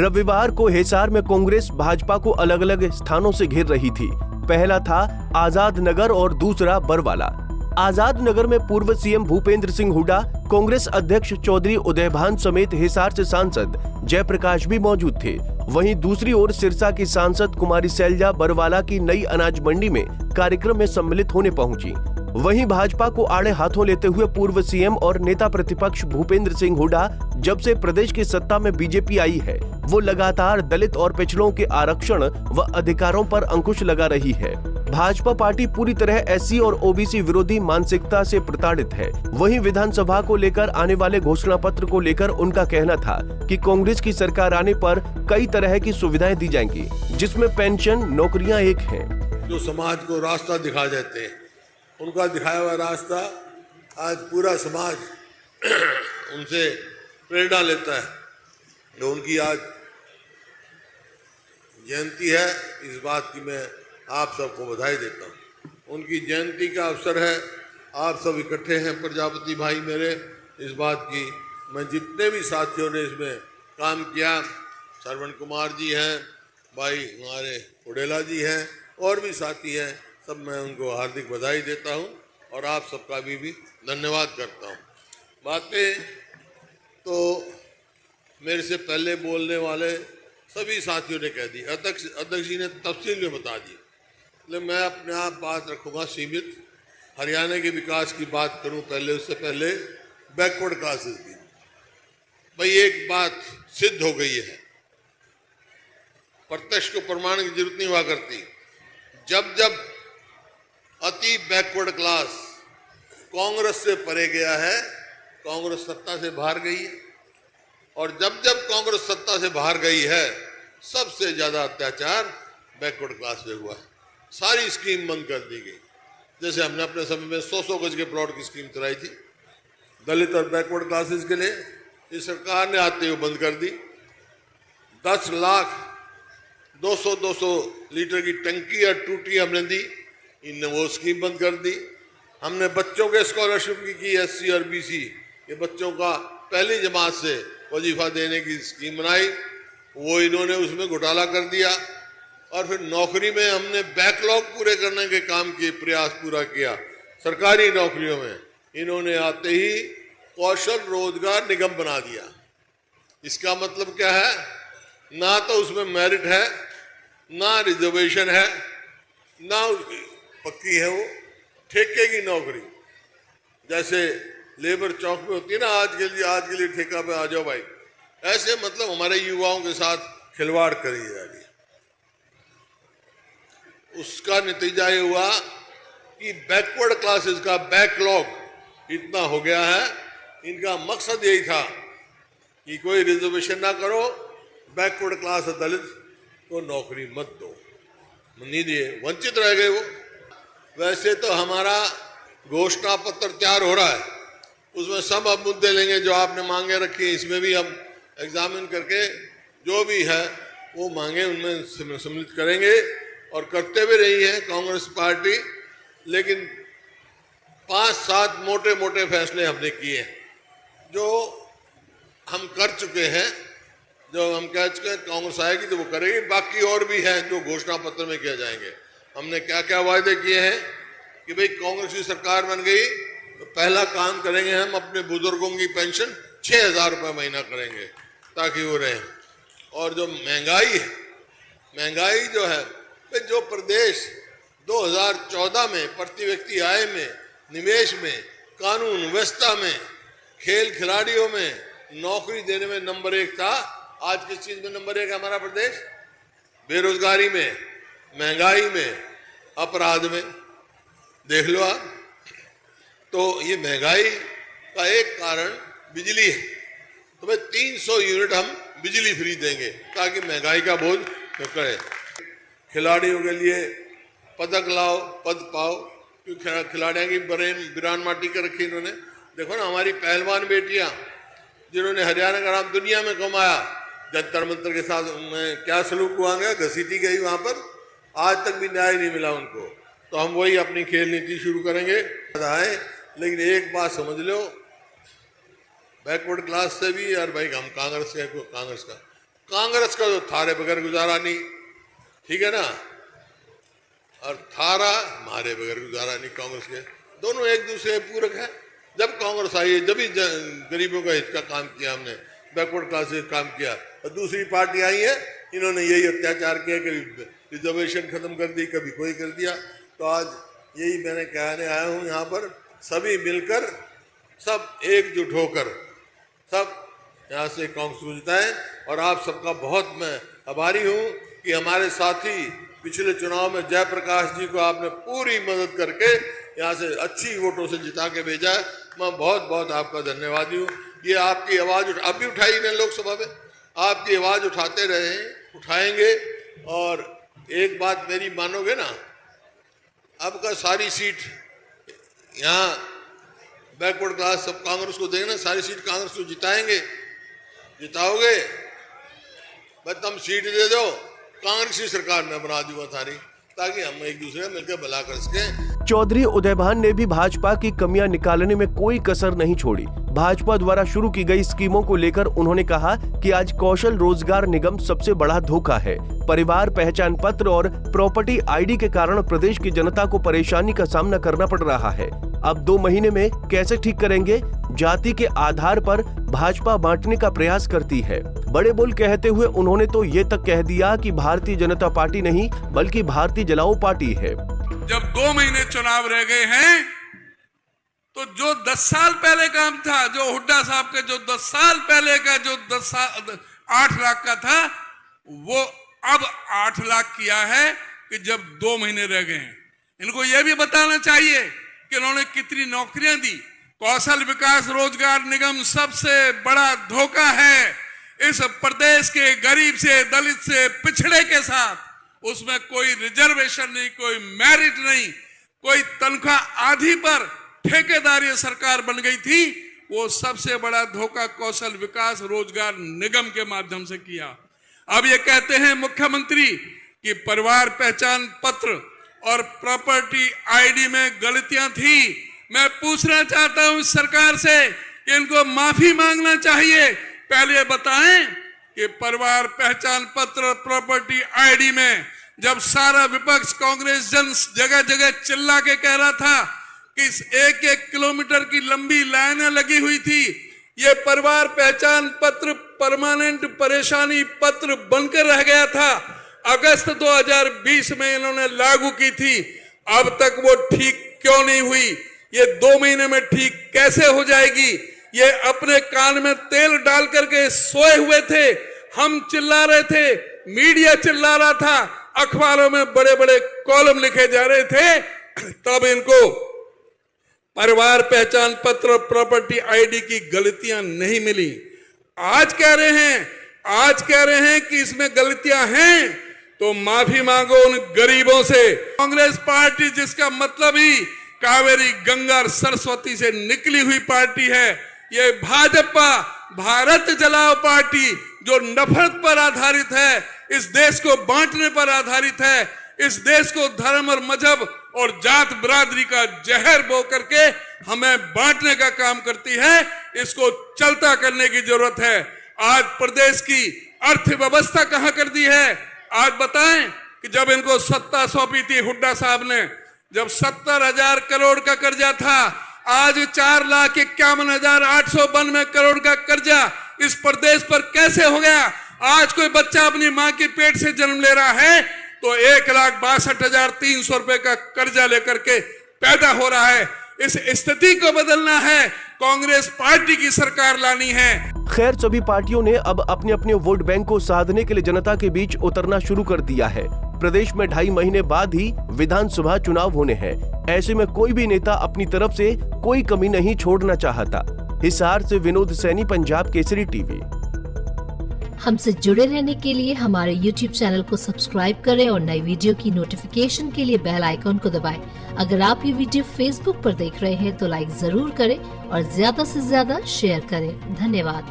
रविवार को हिसार में कांग्रेस भाजपा को अलग अलग स्थानों से घेर रही थी। पहला था आजाद नगर और दूसरा बरवाला। आजाद नगर में पूर्व सीएम भूपेंद्र सिंह हुड्डा, कांग्रेस अध्यक्ष चौधरी उदयभान समेत हिसार से सांसद जयप्रकाश भी मौजूद थे। वहीं दूसरी ओर सिरसा की सांसद कुमारी सैलजा बरवाला की नई अनाज मंडी में कार्यक्रम में सम्मिलित होने पहुंची। वहीं भाजपा को आड़े हाथों लेते हुए पूर्व सीएम और नेता प्रतिपक्ष भूपेंद्र सिंह हुड्डा जब से प्रदेश की सत्ता में बीजेपी आई है, वो लगातार दलित और पिछड़ों के आरक्षण व अधिकारों पर अंकुश लगा रही है। भाजपा पार्टी पूरी तरह एससी और ओबीसी विरोधी मानसिकता से प्रताड़ित है। वहीं विधानसभा को लेकर आने वाले घोषणा पत्र को लेकर उनका कहना था कि कांग्रेस की सरकार आने पर कई तरह की सुविधाएं दी जाएंगी, जिसमें पेंशन, नौकरियां एक हैं। जो समाज को रास्ता दिखा देते हैं, उनका दिखाया हुआ रास्ता आज पूरा समाज उनसे प्रेरणा लेता है। जो उनकी आज जयंती है, इस बात की मैं आप सबको बधाई देता हूँ। उनकी जयंती का अवसर है, आप सब इकट्ठे हैं प्रजापति भाई मेरे। इस बात की मैं जितने भी साथियों ने इसमें काम किया, श्रवण कुमार जी हैं, भाई हमारे उड़ेला जी हैं, और भी साथी हैं, सब मैं उनको हार्दिक बधाई देता हूं और आप सबका भी धन्यवाद करता हूं। बातें तो मेरे से पहले बोलने वाले सभी साथियों ने कह दी, अध्यक्ष जी ने तफसील में बता दी, इसलिए मैं अपने आप बात रखूंगा सीमित। हरियाणा के विकास की बात करूं पहले, उससे पहले बैकवर्ड क्लासेस की। भाई एक बात सिद्ध हो गई है, प्रत्यक्ष को प्रमाण की जरूरत नहीं हुआ करती। जब जब अति बैकवर्ड क्लास कांग्रेस से परे गया है, कांग्रेस सत्ता से बाहर गई है, और जब जब कांग्रेस सत्ता से बाहर गई है, सबसे ज्यादा अत्याचार बैकवर्ड क्लास पे हुआ है। सारी स्कीम बंद कर दी गई। जैसे हमने अपने समय में 100-100 गज के प्लॉट की स्कीम चलाई थी दलित और बैकवर्ड क्लासेस के लिए, इस सरकार ने आते हुए बंद कर दी। 10 लाख 200-200 लीटर की टंकी या टूटी हमने दी, इनने वो स्कीम बंद कर दी। हमने बच्चों के स्कॉलरशिप की एससी और बीसी के बच्चों का पहली जमात से वजीफा देने की स्कीम बनाई, वो इन्होंने उसमें घोटाला कर दिया। और फिर नौकरी में हमने बैकलॉग पूरे करने के काम किए, प्रयास पूरा किया। सरकारी नौकरियों में इन्होंने आते ही कौशल रोजगार निगम बना दिया। इसका मतलब क्या है? ना तो उसमें मेरिट है, ना रिजर्वेशन है, ना पक्की है वो ठेके की नौकरी। जैसे लेबर चौक में होती है ना, आज के लिए ठेका पे आ जाओ भाई, ऐसे मतलब हमारे युवाओं के साथ खिलवाड़ करी जा रही है। उसका नतीजा ये हुआ कि बैकवर्ड क्लासेस का बैकलॉग इतना हो गया है। इनका मकसद यही था कि कोई रिजर्वेशन ना करो, बैकवर्ड क्लास और दलित को नौकरी मत दो, नहीं दिए, वंचित रह गए वो। वैसे तो हमारा घोषणा पत्र तैयार हो रहा है, उसमें सब अब मुद्दे लेंगे जो आपने मांगे रखी हैं, इसमें भी हम एग्जामिन करके जो भी है वो मांगे उनमें सम्मिलित करेंगे, और करते भी रही है कांग्रेस पार्टी। लेकिन 5-7 मोटे मोटे फैसले हमने किए हैं जो हम कर चुके हैं, जो हम कह चुके हैं कांग्रेस आएगी तो वो करेगी। बाकी और भी है जो घोषणा पत्र में किया जाएंगे। हमने क्या क्या वायदे किए हैं कि भाई कांग्रेस की सरकार बन गई तो पहला काम करेंगे, हम अपने बुजुर्गों की पेंशन 6,000 रुपये महीना करेंगे ताकि वो रहे। और जो महंगाई जो है, जो प्रदेश 2014 में प्रति व्यक्ति आय में, निवेश में, कानून व्यवस्था में, खेल खिलाड़ियों में, नौकरी देने में नंबर 1 था, आज किस चीज में नंबर 1 है हमारा प्रदेश? बेरोजगारी में, महंगाई में, अपराध में। देख लो आप। तो ये महंगाई का एक कारण बिजली है, तो भाई 300 यूनिट हम बिजली फ्री देंगे ताकि महंगाई का बोझ करे। खिलाड़ियों के लिए पदक लाओ, पद पाओ, क्योंकि खिलाड़ियों की बिरान माटी कर रखी इन्होंने। देखो ना, हमारी पहलवान बेटियां जिन्होंने हरियाणा का नाम दुनिया में कमाया, जंतर मंतर के साथ में क्या सलूक हुआ गया, घसीटी गई वहां पर, आज तक भी न्याय नहीं मिला उनको। तो हम वही अपनी खेल नीति शुरू करेंगे। लेकिन एक बात समझ लो, बैकवर्ड क्लास से भी यार भाई हम कांग्रेस का कांग्रेस का तो थारे बगैर गुजारा नहीं, ठीक है ना, और थारा मारे बगैर गुजारा नहीं। कांग्रेस के दोनों एक दूसरे पूरक है। जब कांग्रेस आई है जब ही गरीबों का हित का काम किया हमने, बैकवर्ड क्लास से काम किया, और दूसरी पार्टी आई है इन्होंने यही अत्याचार किया, कभी रिजर्वेशन खत्म कर दी, कभी कोई कर दिया। तो आज यही मैंने कहने आया हूँ, यहाँ पर सभी मिलकर, सब एकजुट होकर, सब यहाँ से कांग्रेस को जिताएं। और आप सबका बहुत मैं आभारी हूँ कि हमारे साथी पिछले चुनाव में जयप्रकाश जी को आपने पूरी मदद करके यहाँ से अच्छी वोटों से जिता के भेजा है। मैं बहुत बहुत आपका धन्यवादी हूँ। ये आपकी आवाज़ अब भी उठाई ने लोकसभा में, आपकी आवाज़ उठाते रहे, उठाएंगे। और एक बात मेरी मानोगे ना, अब का सारी सीट यहाँ बैकवर्ड क्लास सब कांग्रेस को देंगे ना, सारी सीट कांग्रेस को जिताएंगे। जिताओगे बस तुम सीट दे दो, कांग्रेस की सरकार में बना दूंगा थारी, ताकि हम एक दूसरे मिलकर भला कर सकें। चौधरी उदयभान ने भी भाजपा की कमियां निकालने में कोई कसर नहीं छोड़ी। भाजपा द्वारा शुरू की गई स्कीमों को लेकर उन्होंने कहा कि आज कौशल रोजगार निगम सबसे बड़ा धोखा है। परिवार पहचान पत्र और प्रॉपर्टी आईडी के कारण प्रदेश की जनता को परेशानी का सामना करना पड़ रहा है। अब 2 महीने में कैसे ठीक करेंगे? जाति के आधार पर भाजपा बांटने का प्रयास करती है। बड़े बोल कहते हुए उन्होंने तो ये तक कह दिया कि भारतीय जनता पार्टी नहीं बल्कि भारतीय जलाओ पार्टी है। जब 2 महीने चुनाव रह गए हैं तो जो 10 साल पहले काम था, जो हुड्डा साहब के जो 10 साल पहले का जो 8 लाख का था, वो अब 8 लाख किया है कि जब 2 महीने रह गए हैं। इनको यह भी बताना चाहिए कि उन्होंने कितनी नौकरियां दी। कौशल विकास रोजगार निगम सबसे बड़ा धोखा है इस प्रदेश के गरीब से, दलित से, पिछड़े के साथ। उसमें कोई रिजर्वेशन नहीं, कोई मेरिट नहीं, कोई तनख्वाह आधी पर ठेकेदारी सरकार बन गई थी। वो सबसे बड़ा धोखा कौशल विकास रोजगार निगम के माध्यम से किया। अब ये कहते हैं मुख्यमंत्री कि परिवार पहचान पत्र और प्रॉपर्टी आईडी में गलतियां थी। मैं पूछना चाहता हूं इस सरकार से कि इनको माफी मांगना चाहिए। पहले बताएं कि परिवार पहचान पत्र प्रॉपर्टी आईडी में जब सारा विपक्ष कांग्रेस जन जगह जगह चिल्ला के कह रहा था कि 1-1 किलोमीटर की लंबी लाइनें लगी हुई थी, ये परिवार पहचान पत्र परमानेंट परेशानी पत्र बनकर रह गया था। अगस्त 2020 में इन्होंने लागू की थी, अब तक वो ठीक क्यों नहीं हुई? ये 2 महीने में ठीक कैसे हो जाएगी? ये अपने कान में तेल डाल करके सोए हुए थे। हम चिल्ला रहे थे, मीडिया चिल्ला रहा था, अखबारों में बड़े बड़े कॉलम लिखे जा रहे थे, तब इनको परिवार पहचान पत्र प्रॉपर्टी आईडी की गलतियां नहीं मिली। आज कह रहे हैं कि इसमें गलतियां हैं, तो माफी मांगो उन गरीबों से। कांग्रेस पार्टी जिसका मतलब ही कावेरी गंगा और सरस्वती से निकली हुई पार्टी है, ये भाजपा भारत जलाओ पार्टी जो नफरत पर आधारित है, इस देश को बांटने पर आधारित है, इस देश को धर्म और मजहब और जात बिरादरी का जहर बो करके हमें बांटने का काम करती है। इसको चलता करने की जरूरत है। आज प्रदेश की अर्थव्यवस्था कहां कर दी है? आज बताएं कि जब इनको सत्ता सौंपी थी हुड्डा साहब ने, जब 70,000 करोड़ का कर्जा था, आज 4,51,892 करोड़ का कर्जा इस प्रदेश पर कैसे हो गया? आज कोई बच्चा अपनी मां के पेट से जन्म ले रहा है तो 1,62,300 रुपए का कर्जा लेकर के पैदा हो रहा है। इस स्थिति को बदलना है, कांग्रेस पार्टी की सरकार लानी है। खैर, सभी पार्टियों ने अब अपने अपने वोट बैंक को साधने के लिए जनता के बीच उतरना शुरू कर दिया है। प्रदेश में 2.5 महीने बाद ही विधानसभा चुनाव होने हैं। ऐसे में कोई भी नेता अपनी तरफ से कोई कमी नहीं छोड़ना चाहता। हिसार से विनोद सैनी, पंजाब केसरी टीवी। हमसे जुड़े रहने के लिए हमारे YouTube चैनल को सब्सक्राइब करें और नई वीडियो की नोटिफिकेशन के लिए बेल आइकॉन को दबाएं। अगर आप ये वीडियो Facebook पर देख रहे हैं तो लाइक जरूर करें और ज्यादा से ज्यादा शेयर करें। धन्यवाद।